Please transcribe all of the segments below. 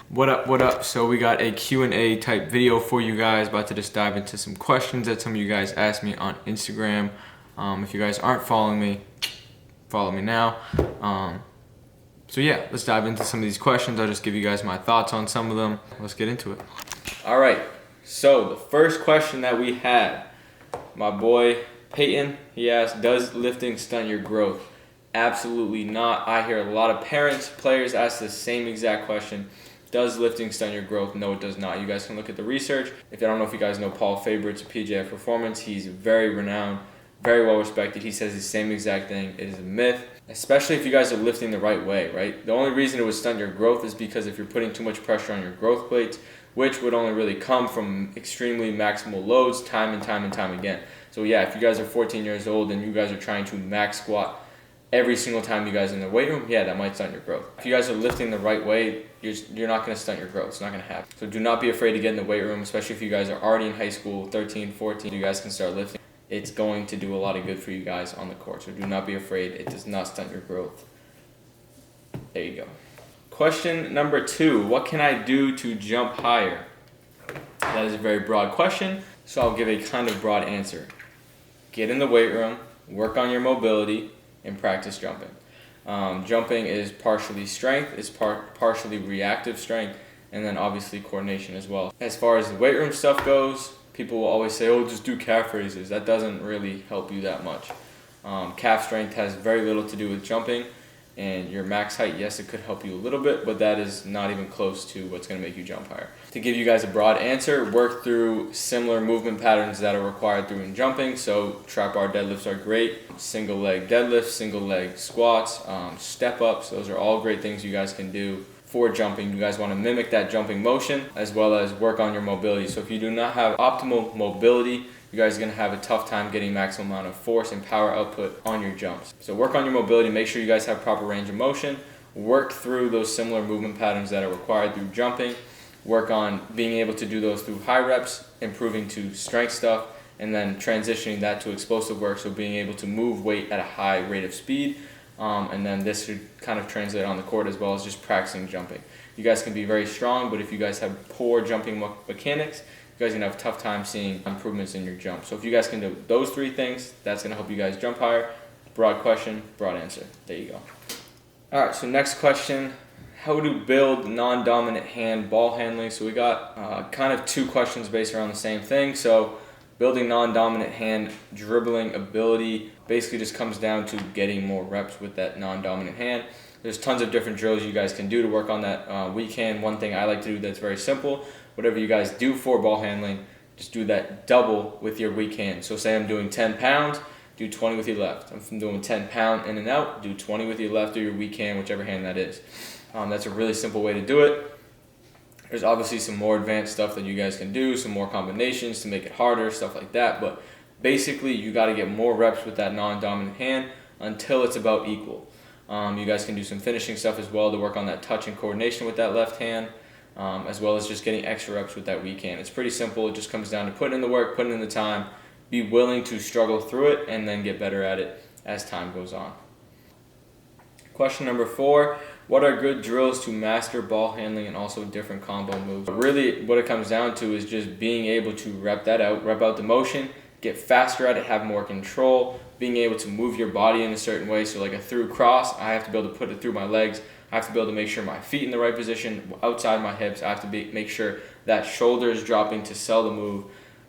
What up, what up? So we got a Q&A type video for you guys. About to just dive into some questions that some of you guys asked me on Instagram. If you guys aren't following me, follow me now. So yeah, let's dive into some of these questions. I'll just give you guys my thoughts on some of them. Let's get into it. All right, so the first question that we had, my boy Peyton, he asked, does lifting stunt your growth? Absolutely not. I hear a lot of parents, players ask the same exact question. Does lifting stunt your growth? No, it does not. You guys can look at the research. I don't know if you guys know Paul Favorite's PGF Performance. He's very renowned, very well respected. He says the same exact thing. It is a myth, especially if you guys are lifting the right way, right? The only reason it would stunt your growth is because if you're putting too much pressure on your growth plates, which would only really come from extremely maximal loads time and time again. So yeah, if you guys are 14 years old and you guys are trying to max squat every single time you guys are in the weight room, yeah, that might stunt your growth. If you guys are lifting the right way, you're not going to stunt your growth. It's not going to happen. So do not be afraid to get in the weight room, especially if you guys are already in high school, 13, 14, you guys can start lifting. It's going to do a lot of good for you guys on the court. So do not be afraid. It does not stunt your growth. There you go. Question number 2, what can I do to jump higher? That is a very broad question, so I'll give a kind of broad answer. Get in the weight room, work on your mobility, and practice jumping. Jumping is partially strength, it's partially reactive strength, and then obviously coordination as well. As far as the weight room stuff goes, people will always say, oh, just do calf raises. That doesn't really help you that much. Calf strength has very little to do with jumping, and your max height, yes, it could help you a little bit, but that is not even close to what's going to make you jump higher. To give you guys a broad answer, work through similar movement patterns that are required through in jumping. So trap bar deadlifts are great, single leg deadlifts, single leg squats, step ups. Those are all great things you guys can do for jumping. You guys want to mimic that jumping motion as well as work on your mobility. So if you do not have optimal mobility, you guys are going to have a tough time getting maximum amount of force and power output on your jumps. So work on your mobility, make sure you guys have proper range of motion, work through those similar movement patterns that are required through jumping, work on being able to do those through high reps, improving to strength stuff, and then transitioning that to explosive work, so being able to move weight at a high rate of speed, and then this should kind of translate on the court as well as just practicing jumping. You guys can be very strong, but if you guys have poor jumping mechanics, you guys are going to have a tough time seeing improvements in your jump. So if you guys can do those 3 things, that's going to help you guys jump higher. Broad question, broad answer. There you go. All right, so next question, how to build non-dominant hand ball handling. So we got kind of 2 questions based around the same thing. So building non-dominant hand dribbling ability basically just comes down to getting more reps with that non-dominant hand. There's tons of different drills you guys can do to work on that weak hand. One thing I like to do that's very simple, whatever you guys do for ball handling, just do that double with your weak hand. So say I'm doing 10 pounds, do 20 with your left. If I'm doing 10 pound in and out, do 20 with your left or your weak hand, whichever hand that is. That's a really simple way to do it. There's obviously some more advanced stuff that you guys can do, some more combinations to make it harder, stuff like that. But basically, you got to get more reps with that non-dominant hand until it's about equal. You guys can do some finishing stuff as well to work on that touch and coordination with that left hand, as well as just getting extra reps with that weak hand. It's pretty simple. It just comes down to putting in the work, putting in the time, be willing to struggle through it, and then get better at it as time goes on. Question number 4, what are good drills to master ball handling and also different combo moves? Really, what it comes down to is just being able to rep out the motion, get faster at it, have more control, being able to move your body in a certain way. So like a through cross, I have to be able to put it through my legs. I have to be able to make sure my feet in the right position, outside my hips. I have to make sure that shoulder is dropping to sell the move,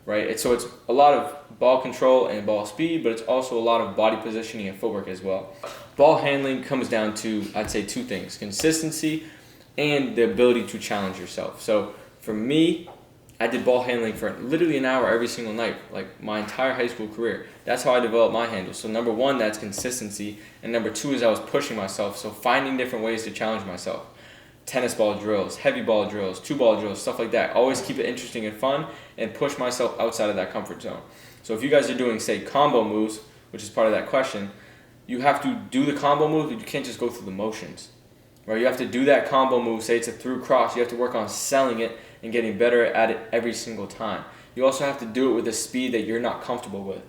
right? So it's a lot of ball control and ball speed, but it's also a lot of body positioning and footwork as well. Ball handling comes down to, I'd say, 2 things, consistency and the ability to challenge yourself. So for me, I did ball handling for literally an hour every single night, like my entire high school career. That's how I developed my handles. So number 1, that's consistency. And number 2 is I was pushing myself. So finding different ways to challenge myself. Tennis ball drills, heavy ball drills, 2-ball drills, stuff like that. Always keep it interesting and fun and push myself outside of that comfort zone. So if you guys are doing, say, combo moves, which is part of that question, you have to do the combo move, but you can't just go through the motions. Right? You have to do that combo move, say it's a through cross, you have to work on selling it and getting better at it every single time. You also have to do it with a speed that you're not comfortable with.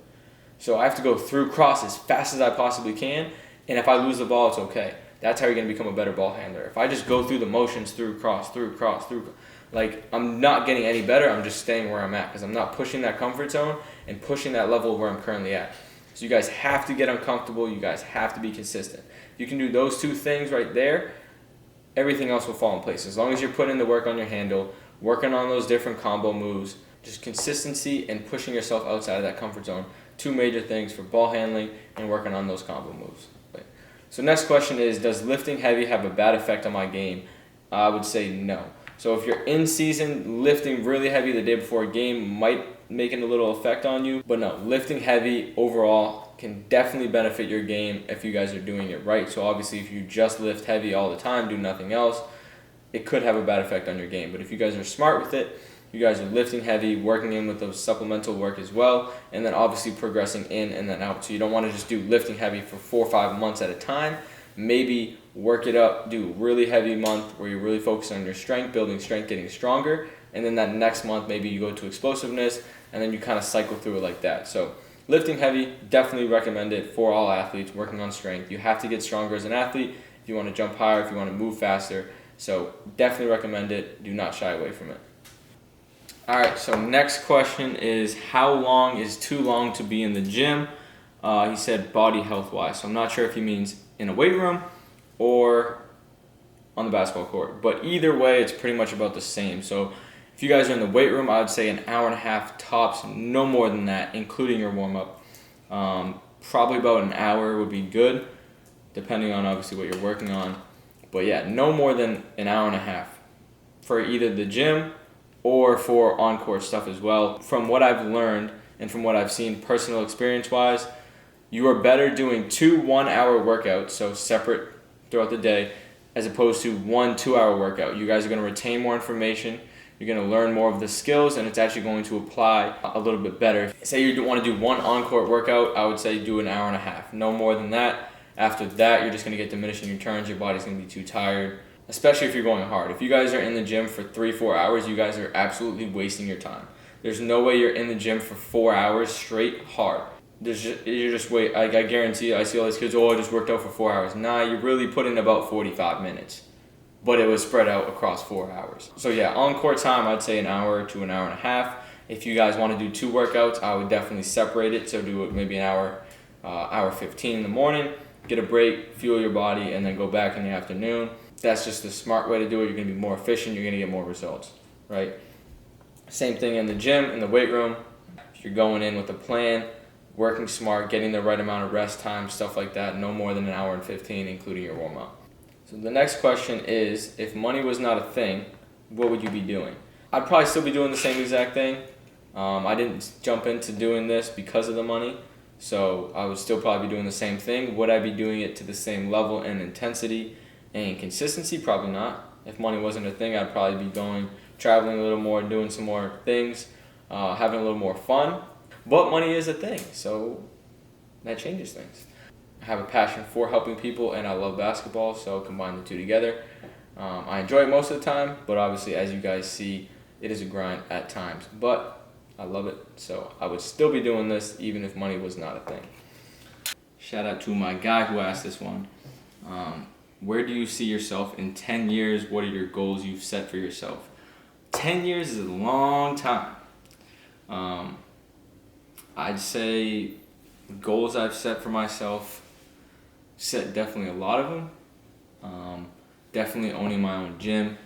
So I have to go through cross as fast as I possibly can, and if I lose the ball, it's okay. That's how you're going to become a better ball handler. If I just go through the motions, through, cross, like, I'm not getting any better. I'm just staying where I'm at because I'm not pushing that comfort zone and pushing that level where I'm currently at. So you guys have to get uncomfortable. You guys have to be consistent. If you can do those two things right there, everything else will fall in place. As long as you're putting in the work on your handle, working on those different combo moves, just consistency and pushing yourself outside of that comfort zone. Two major things for ball handling and working on those combo moves. So next question is, does lifting heavy have a bad effect on my game? I would say no. So if you're in season, lifting really heavy the day before a game might make a little effect on you. But no, lifting heavy overall can definitely benefit your game if you guys are doing it right. So obviously if you just lift heavy all the time, do nothing else, it could have a bad effect on your game. But if you guys are smart with it, you guys are lifting heavy, working in with the supplemental work as well, and then obviously progressing in and then out. So you don't want to just do lifting heavy for 4 or 5 months at a time. Maybe work it up, do a really heavy month where you're really focused on your strength, building strength, getting stronger, and then that next month maybe you go to explosiveness, and then you kind of cycle through it like that. So lifting heavy, definitely recommend it for all athletes working on strength. You have to get stronger as an athlete if you want to jump higher, if you want to move faster. So definitely recommend it. Do not shy away from it. All right, so next question is, how long is too long to be in the gym? He said body health-wise. So I'm not sure if he means in a weight room or on the basketball court. But either way, it's pretty much about the same. So if you guys are in the weight room, I would say an hour and a half tops, no more than that, including your warm-up. Probably about an hour would be good, depending on obviously what you're working on. But yeah, no more than an hour and a half for either the gym or for on-court stuff as well. From what I've learned and from what I've seen personal experience-wise, you are better doing 2 1-hour workouts, so separate throughout the day, as opposed to 1 2-hour workout. You guys are going to retain more information, you're going to learn more of the skills, and it's actually going to apply a little bit better. Say you want to do 1 on-court workout, I would say do an hour and a half, no more than that. After that, you're just going to get diminishing returns, your body's going to be too tired, especially if you're going hard. If you guys are in the gym for 3-4 hours, you guys are absolutely wasting your time. There's no way you're in the gym for 4 hours straight hard. You're just wait. I guarantee you, I see all these kids, I just worked out for 4 hours. Nah, you really put in about 45 minutes. But it was spread out across 4 hours. So yeah, on-court time, I'd say an hour to an hour and a half. If you guys want to do 2 workouts, I would definitely separate it. So do it maybe an hour, hour 15 in the morning, get a break, fuel your body, and then go back in the afternoon. That's just the smart way to do it. You're going to be more efficient. You're going to get more results, right? Same thing in the gym, in the weight room. If you're going in with a plan, working smart, getting the right amount of rest time, stuff like that, no more than an hour and 15, including your warm-up. So the next question is, if money was not a thing, what would you be doing? I'd probably still be doing the same exact thing. I didn't jump into doing this because of the money, so I would still probably be doing the same thing. Would I be doing it to the same level and intensity and consistency? Probably not. If money wasn't a thing, I'd probably be traveling a little more, doing some more things, having a little more fun. But money is a thing, so that changes things. I have a passion for helping people, and I love basketball, so combine the two together. I enjoy it most of the time, but obviously, as you guys see, it is a grind at times. But I love it, so I would still be doing this even if money was not a thing. Shout out to my guy who asked this one. Where do you see yourself in 10 years? What are your goals you've set for yourself? 10 years is a long time. I'd say goals I've set for myself, set definitely a lot of them. Definitely owning my own gym.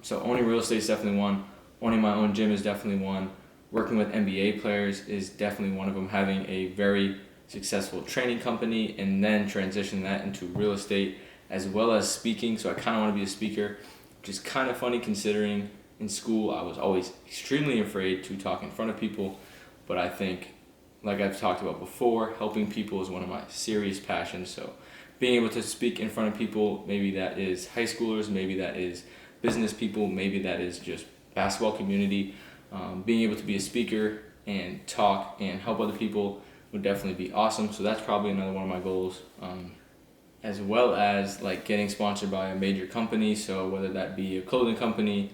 So owning real estate is definitely one. Owning my own gym is definitely one. Working with NBA players is definitely one of them. Having a very successful training company and then transition that into real estate, as well as speaking. So I kind of want to be a speaker, which is kind of funny considering in school I was always extremely afraid to talk in front of people. But I think, like I've talked about before, helping people is one of my serious passions. So being able to speak in front of people, maybe that is high schoolers, maybe that is business people, maybe that is just basketball community, being able to be a speaker and talk and help other people would definitely be awesome. So that's probably another one of my goals, as well as like getting sponsored by a major company. So whether that be a clothing company,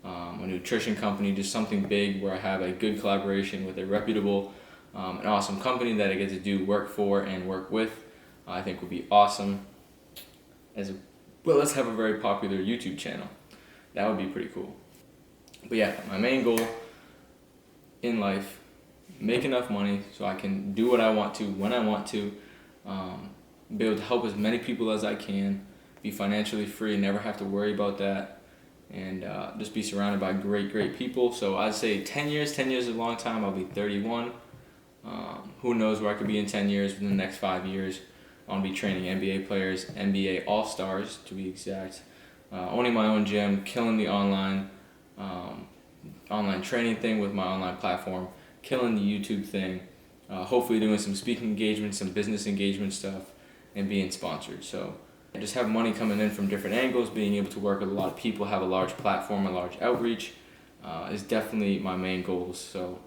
a nutrition company, just something big where I have a good collaboration with a reputable, an awesome company that I get to do work for and work with, I think would be awesome. as well as have a very popular YouTube channel. That would be pretty cool. But yeah, my main goal in life, make enough money so I can do what I want to when I want to, be able to help as many people as I can, be financially free, never have to worry about that, and just be surrounded by great people. So I'd say 10 years. 10 years is a long time. I'll be 31. Who knows where I could be in 10 years, within the next 5 years. I'll be training NBA players, NBA All-Stars to be exact, owning my own gym, killing the online training thing with my online platform, killing the YouTube thing, hopefully doing some speaking engagements, some business engagement stuff, and being sponsored. So just have money coming in from different angles, being able to work with a lot of people, have a large platform, a large outreach, is definitely my main goals. So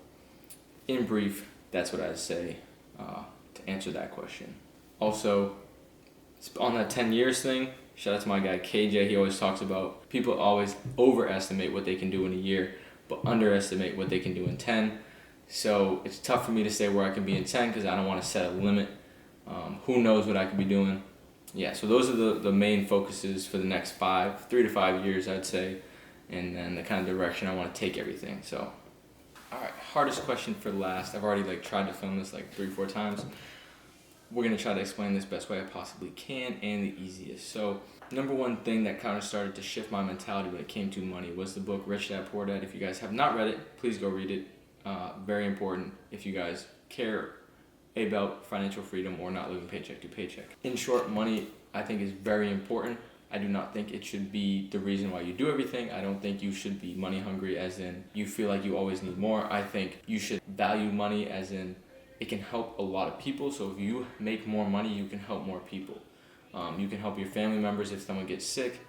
in brief, that's what I'd say to answer that question. Also, on that 10 years thing, shout out to my guy KJ. He always talks about people always overestimate what they can do in a year, but underestimate what they can do in 10. So it's tough for me to say where I can be in 10 because I don't want to set a limit. Who knows what I could be doing. Yeah, so those are the main focuses for the next 3 to 5 years, I'd say, and then the kind of direction I want to take everything. So, all right, hardest question for last. I've already tried to film this 3-4 times. We're going to try to explain this best way I possibly can and the easiest. So, number one thing that kind of started to shift my mentality when it came to money was the book Rich Dad Poor Dad. If you guys have not read it, please go read it. Very important if you guys care about financial freedom or not living paycheck to paycheck. In short, money I think is very important. I do not think it should be the reason why you do everything. I don't think you should be money hungry as in you feel like you always need more. I think you should value money as in it can help a lot of people. So if you make more money, you can help more people. You can help your family members if someone gets sick.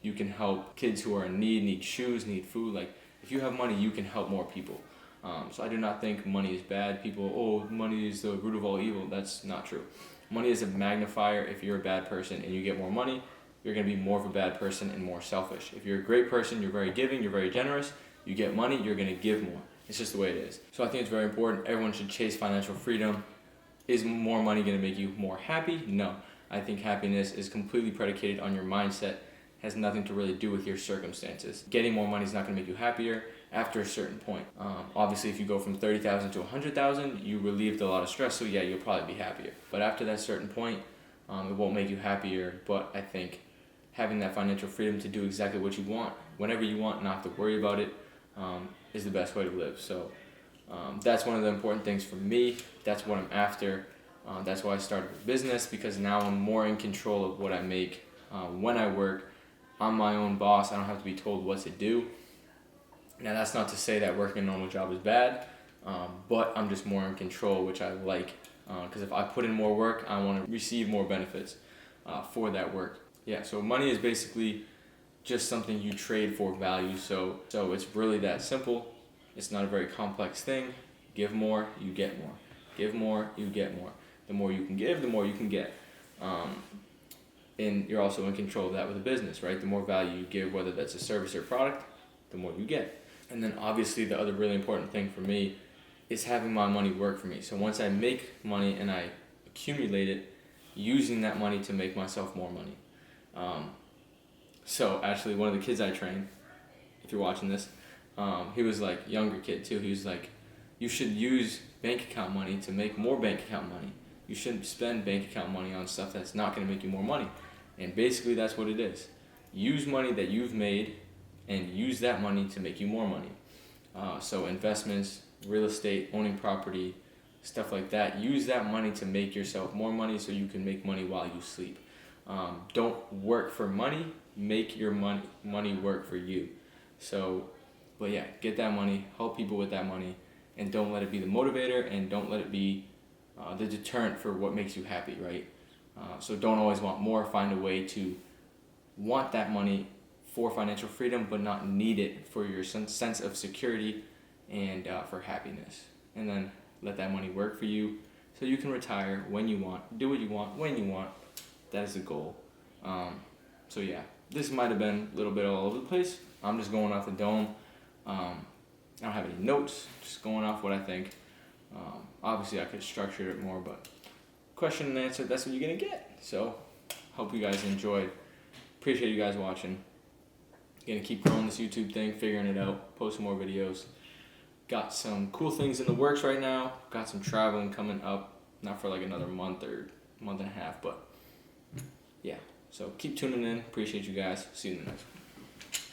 You can help kids who are in need shoes, need food. If you have money, you can help more people. So I do not think money is bad. People, money is the root of all evil. That's not true. Money is a magnifier. If you're a bad person and you get more money, you're going to be more of a bad person and more selfish. If you're a great person, you're very giving, you're very generous, you get money, you're going to give more. It's just the way it is. So I think it's very important. Everyone should chase financial freedom. Is more money going to make you more happy? No. I think happiness is completely predicated on your mindset. Has nothing to really do with your circumstances. Getting more money is not going to make you happier after a certain point. Obviously, if you go from 30,000 to 100,000, you relieved a lot of stress, so yeah, you'll probably be happier. But after that certain point, it won't make you happier. But I think having that financial freedom to do exactly what you want, whenever you want, not have to worry about it, is the best way to live. So that's one of the important things for me. That's what I'm after. That's why I started a business, because now I'm more in control of what I make when I work. I'm my own boss. I don't have to be told what to do. Now, that's not to say that working a normal job is bad, but I'm just more in control, which I like. Because if I put in more work, I want to receive more benefits for that work. Yeah, so money is basically just something you trade for value. So it's really that simple. It's not a very complex thing. Give more, you get more. Give more, you get more. The more you can give, the more you can get. And you're also in control of that with a business, right? The more value you give, whether that's a service or product, the more you get. And then obviously the other really important thing for me is having my money work for me. So once I make money and I accumulate it, using that money to make myself more money. So actually one of the kids I train, if you're watching this, he was younger kid too. He was you should use bank account money to make more bank account money. You shouldn't spend bank account money on stuff that's not going to make you more money. And basically that's what it is. Use money that you've made and use that money to make you more money. So investments, real estate, owning property, stuff like that. Use that money to make yourself more money so you can make money while you sleep. Don't work for money. Make your money work for you. But yeah, get that money, help people with that money, and don't let it be the motivator, and don't let it be the deterrent for what makes you happy, right? So don't always want more. Find a way to want that money for financial freedom, but not need it for your sense of security and for happiness. And then let that money work for you so you can retire when you want, do what you want, when you want. That is the goal. So yeah, this might have been a little bit all over the place. I'm just going off the dome. I don't have any notes, just going off what I think. Obviously I could structure it more, but question and answer, that's what you're going to get. So hope you guys enjoyed appreciate you guys watching. Gonna keep growing this YouTube thing, figuring it out, posting more videos. Got some cool things in the works right now. Got some traveling coming up, not for like another month or month and a half, but yeah. So keep tuning in. Appreciate you guys. See you in the next one.